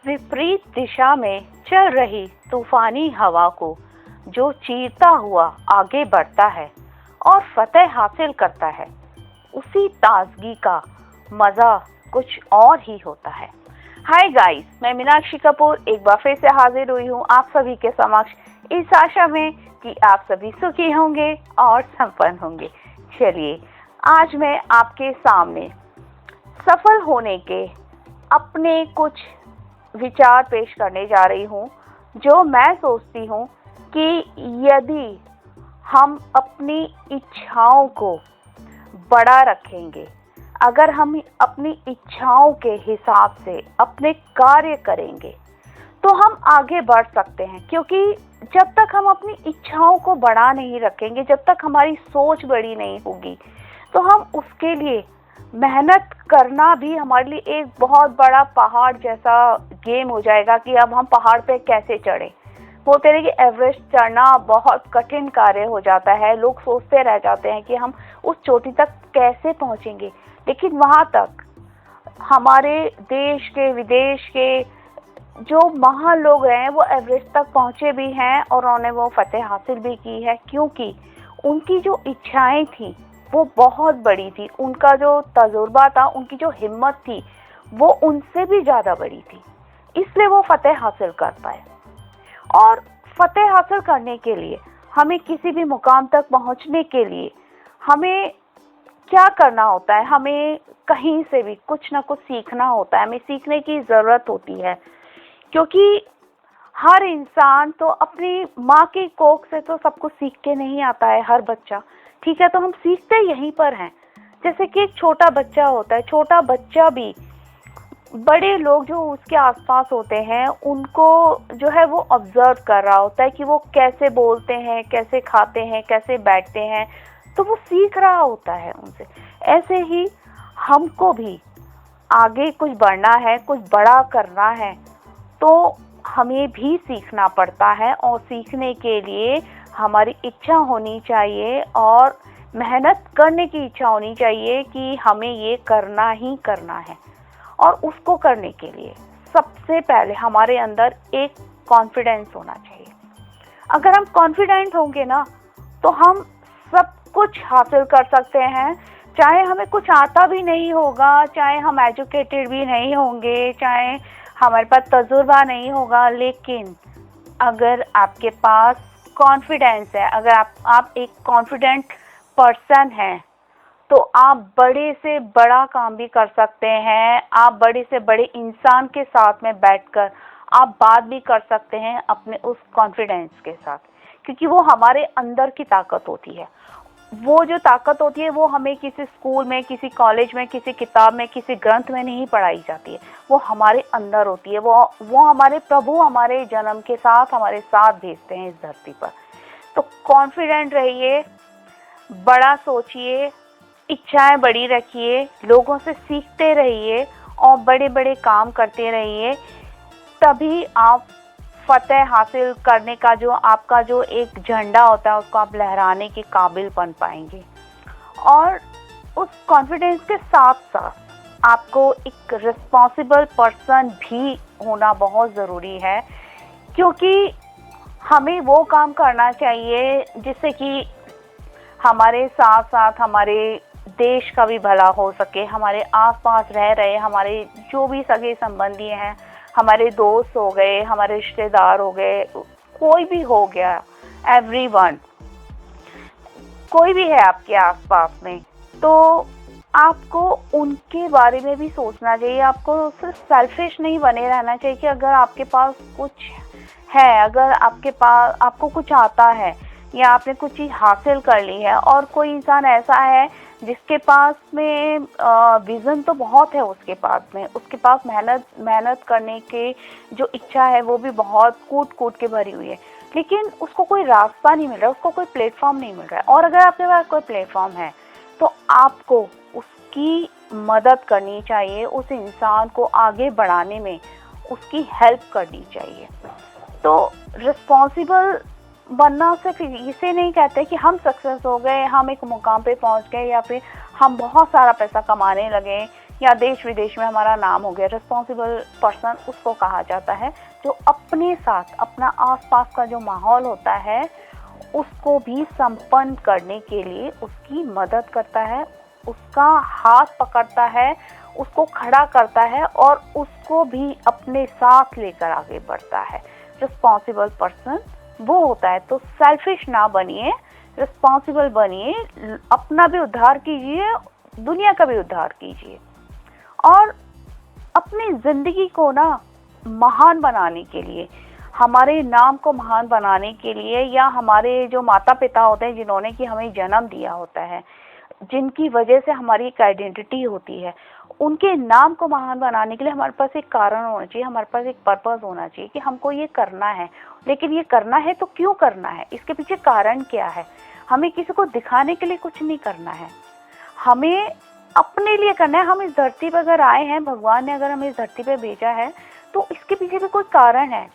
विपरीत दिशा में चल रही तूफानी हवा को जो चीरता हुआ आगे बढ़ता है और फतेह हासिल करता है, उसी ताजगी का मजा कुछ और ही होता है। हाय गाइस, मैं मीनाक्षी कपूर एक बार फिर से हाजिर हुई हूँ आप सभी के समक्ष, इस आशा में कि आप सभी सुखी होंगे और संपन्न होंगे। चलिए, आज मैं आपके सामने सफल होने के अपने कुछ विचार पेश करने जा रही हूँ, जो मैं सोचती हूँ कि यदि हम अपनी इच्छाओं को बड़ा रखेंगे, अगर हम अपनी इच्छाओं के हिसाब से अपने कार्य करेंगे तो हम आगे बढ़ सकते हैं। क्योंकि जब तक हम अपनी इच्छाओं को बड़ा नहीं रखेंगे, जब तक हमारी सोच बड़ी नहीं होगी, तो हम उसके लिए मेहनत करना भी हमारे लिए एक बहुत बड़ा पहाड़ जैसा गेम हो जाएगा कि अब हम पहाड़ पे कैसे चढ़े। बोलते हैं कि एवरेस्ट चढ़ना बहुत कठिन कार्य हो जाता है। लोग सोचते रह जाते हैं कि हम उस चोटी तक कैसे पहुंचेंगे, लेकिन वहां तक हमारे देश के विदेश के जो महान लोग रहे हैं वो एवरेस्ट तक पहुंचे भी हैं और उन्होंने वो फतेह हासिल भी की है, क्योंकि उनकी जो इच्छाएं थी वो बहुत बड़ी थी। उनका जो तजुर्बा था, उनकी जो हिम्मत थी, वो उनसे भी ज़्यादा बड़ी थी, इसलिए वो फतेह हासिल कर पाए। और फतेह हासिल करने के लिए हमें किसी भी मुकाम तक पहुंचने के लिए हमें क्या करना होता है? हमें कहीं से भी कुछ ना कुछ सीखना होता है, हमें सीखने की ज़रूरत होती है। क्योंकि हर इंसान तो अपनी माँ की कोख से तो सब कुछ सीख के नहीं आता है, हर बच्चा, ठीक है, तो हम सीखते यहीं पर हैं। जैसे कि एक छोटा बच्चा होता है, छोटा बच्चा भी बड़े लोग जो उसके आसपास होते हैं उनको जो है वो ऑब्जर्व कर रहा होता है कि वो कैसे बोलते हैं, कैसे खाते हैं, कैसे बैठते हैं, तो वो सीख रहा होता है उनसे। ऐसे ही हमको भी आगे कुछ बढ़ना है, कुछ बड़ा करना है, तो हमें भी सीखना पड़ता है। और सीखने के लिए हमारी इच्छा होनी चाहिए और मेहनत करने की इच्छा होनी चाहिए कि हमें ये करना ही करना है। और उसको करने के लिए सबसे पहले हमारे अंदर एक कॉन्फिडेंस होना चाहिए। अगर हम कॉन्फिडेंट होंगे ना, तो हम सब कुछ हासिल कर सकते हैं। चाहे हमें कुछ आता भी नहीं होगा, चाहे हम एजुकेटेड भी नहीं होंगे, चाहे हमारे पास तजुर्बा नहीं होगा, लेकिन अगर आपके पास कॉन्फिडेंस है, अगर आप एक कॉन्फिडेंट पर्सन हैं, तो आप बड़े से बड़ा काम भी कर सकते हैं। आप बड़े से बड़े इंसान के साथ में बैठकर आप बात भी कर सकते हैं अपने उस कॉन्फिडेंस के साथ, क्योंकि वो हमारे अंदर की ताकत होती है। वो जो ताकत होती है वो हमें किसी स्कूल में, किसी कॉलेज में, किसी किताब में, किसी ग्रंथ में नहीं पढ़ाई जाती है, वो हमारे अंदर होती है। वो हमारे प्रभु हमारे जन्म के साथ हमारे साथ भेजते हैं इस धरती पर। तो कॉन्फिडेंट रहिए, बड़ा सोचिए, इच्छाएं बड़ी रखिए, लोगों से सीखते रहिए और बड़े बड़े काम करते रहिए, तभी आप फतेह हासिल करने का जो आपका जो एक झंडा होता है उसको आप लहराने के काबिल बन पाएंगे। और उस कॉन्फिडेंस के साथ साथ आपको एक रिस्पॉन्सिबल पर्सन भी होना बहुत ज़रूरी है, क्योंकि हमें वो काम करना चाहिए जिससे कि हमारे साथ साथ हमारे देश का भी भला हो सके। हमारे आसपास रह रहे हमारे जो भी सगे संबंधी हैं, हमारे दोस्त हो गए, हमारे रिश्तेदार हो गए, कोई भी हो गया, एवरीवन, कोई भी है आपके आसपास में, तो आपको उनके बारे में भी सोचना चाहिए। आपको सिर्फ सेल्फिश नहीं बने रहना चाहिए कि अगर आपके पास कुछ है, अगर आपके पास आपको कुछ आता है या आपने कुछ चीज़ हासिल कर ली है और कोई इंसान ऐसा है जिसके पास में विज़न तो बहुत है, उसके पास मेहनत करने की जो इच्छा है वो भी बहुत कूट के भरी हुई है, लेकिन उसको कोई रास्ता नहीं मिल रहा, उसको कोई प्लेटफॉर्म नहीं मिल रहा है। और अगर आपके पास कोई प्लेटफॉर्म है तो आपको उसकी मदद करनी चाहिए, उस इंसान को आगे बढ़ाने में उसकी हेल्प करनी चाहिए। तो रिस्पॉन्सिबल बनना सिर्फ इसे नहीं कहते कि हम सक्सेस हो गए, हम एक मुकाम पे पहुंच गए या फिर हम बहुत सारा पैसा कमाने लगे या देश विदेश में हमारा नाम हो गया। रिस्पॉन्सिबल पर्सन उसको कहा जाता है जो अपने साथ अपना आसपास का जो माहौल होता है उसको भी संपन्न करने के लिए उसकी मदद करता है, उसका हाथ पकड़ता है, उसको खड़ा करता है और उसको भी अपने साथ लेकर आगे बढ़ता है। रिस्पॉन्सिबल पर्सन वो होता है। तो सेल्फिश ना बनिए, रिस्पॉन्सिबल बनिए, अपना भी उद्धार कीजिए, दुनिया का भी उद्धार कीजिए और अपनी जिंदगी को ना महान बनाने के लिए, हमारे नाम को महान बनाने के लिए, या हमारे जो माता पिता होते हैं जिन्होंने कि हमें जन्म दिया होता है, जिनकी वजह से हमारी एक आइडेंटिटी होती है, उनके नाम को महान बनाने के लिए हमारे पास एक कारण होना चाहिए, हमारे पास एक पर्पस होना चाहिए कि हमको ये करना है। लेकिन ये करना है तो क्यों करना है, इसके पीछे कारण क्या है। हमें किसी को दिखाने के लिए कुछ नहीं करना है, हमें अपने लिए करना है। हम इस धरती पर अगर आए हैं, भगवान ने अगर हमें इस धरती पर भेजा है तो इसके पीछे भी कोई कारण है,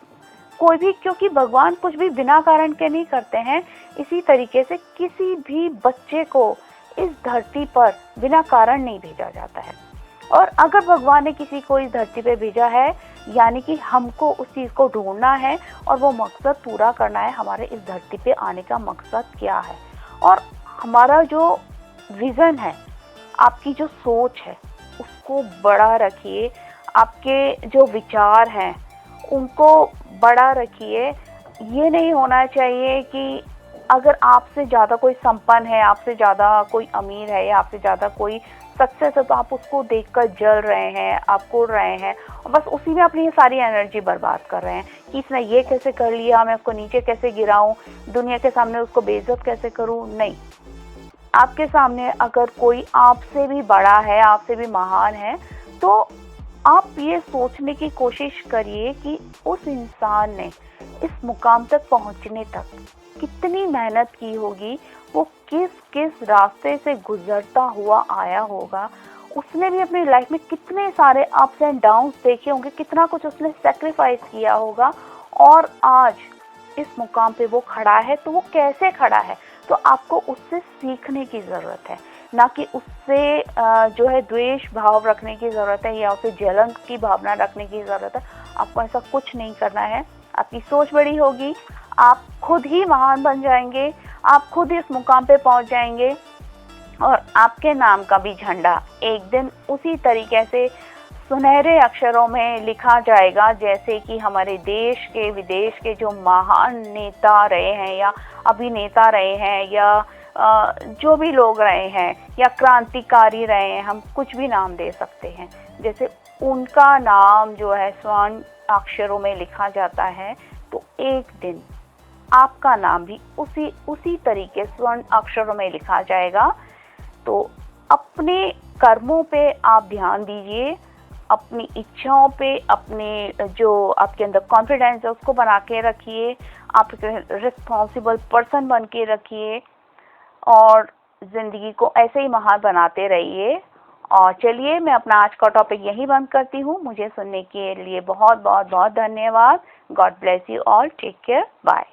कोई भी, क्योंकि भगवान कुछ भी बिना कारण के नहीं करते हैं। इसी तरीके से किसी भी बच्चे को इस धरती पर बिना कारण नहीं भेजा जाता है। और अगर भगवान ने किसी को इस धरती पे भेजा है यानी कि हमको उस चीज़ को ढूंढना है और वो मकसद पूरा करना है। हमारे इस धरती पे आने का मकसद क्या है और हमारा जो विज़न है, आपकी जो सोच है उसको बड़ा रखिए, आपके जो विचार हैं उनको बड़ा रखिए। ये नहीं होना चाहिए कि अगर आपसे ज़्यादा कोई संपन्न है, आपसे ज़्यादा कोई अमीर है या आपसे ज़्यादा कोई सक्सेस है तो आप उसको देखकर जल रहे हैं, आप कुड़ रहे हैं और बस उसी में अपनी सारी एनर्जी बर्बाद कर रहे हैं कि इसने ये कैसे कर लिया, मैं उसको नीचे कैसे गिराऊं, दुनिया के सामने उसको बेइज्जत कैसे करूं। नहीं, आपके सामने अगर कोई आपसे भी बड़ा है, आपसे भी महान है, तो आप ये सोचने की कोशिश करिए कि उस इंसान ने इस मुकाम तक पहुंचने तक कितनी मेहनत की होगी, वो किस किस रास्ते से गुजरता हुआ आया होगा, उसने भी अपनी लाइफ में कितने सारे अप्स एंड डाउन्स देखे होंगे, कितना कुछ उसने सेक्रीफाइस किया होगा और आज इस मुकाम पे वो खड़ा है। तो वो कैसे खड़ा है, तो आपको उससे सीखने की ज़रूरत है, ना कि उससे जो है द्वेष भाव रखने की ज़रूरत है या उसे जलन की भावना रखने की ज़रूरत है। आपको ऐसा कुछ नहीं करना है। आपकी सोच बड़ी होगी, आप खुद ही महान बन जाएंगे, आप खुद ही इस मुकाम पे पहुंच जाएंगे और आपके नाम का भी झंडा एक दिन उसी तरीके से सुनहरे अक्षरों में लिखा जाएगा जैसे कि हमारे देश के विदेश के जो महान नेता रहे हैं या अभिनेता रहे हैं या जो भी लोग रहे हैं या क्रांतिकारी रहे हैं, हम कुछ भी नाम दे सकते हैं, जैसे उनका नाम जो है स्वर्ण अक्षरों में लिखा जाता है, तो एक दिन आपका नाम भी उसी तरीके स्वर्ण अक्षरों में लिखा जाएगा। तो अपने कर्मों पे आप ध्यान दीजिए, अपनी इच्छाओं पे, अपने जो आपके अंदर कॉन्फिडेंस है उसको बना के रखिए, आप रिस्पॉन्सिबल पर्सन बन के रखिए और ज़िंदगी को ऐसे ही महान बनाते रहिए। और चलिए, मैं अपना आज का टॉपिक यहीं बंद करती हूँ। मुझे सुनने के लिए बहुत बहुत बहुत धन्यवाद। God bless you all, take care, bye.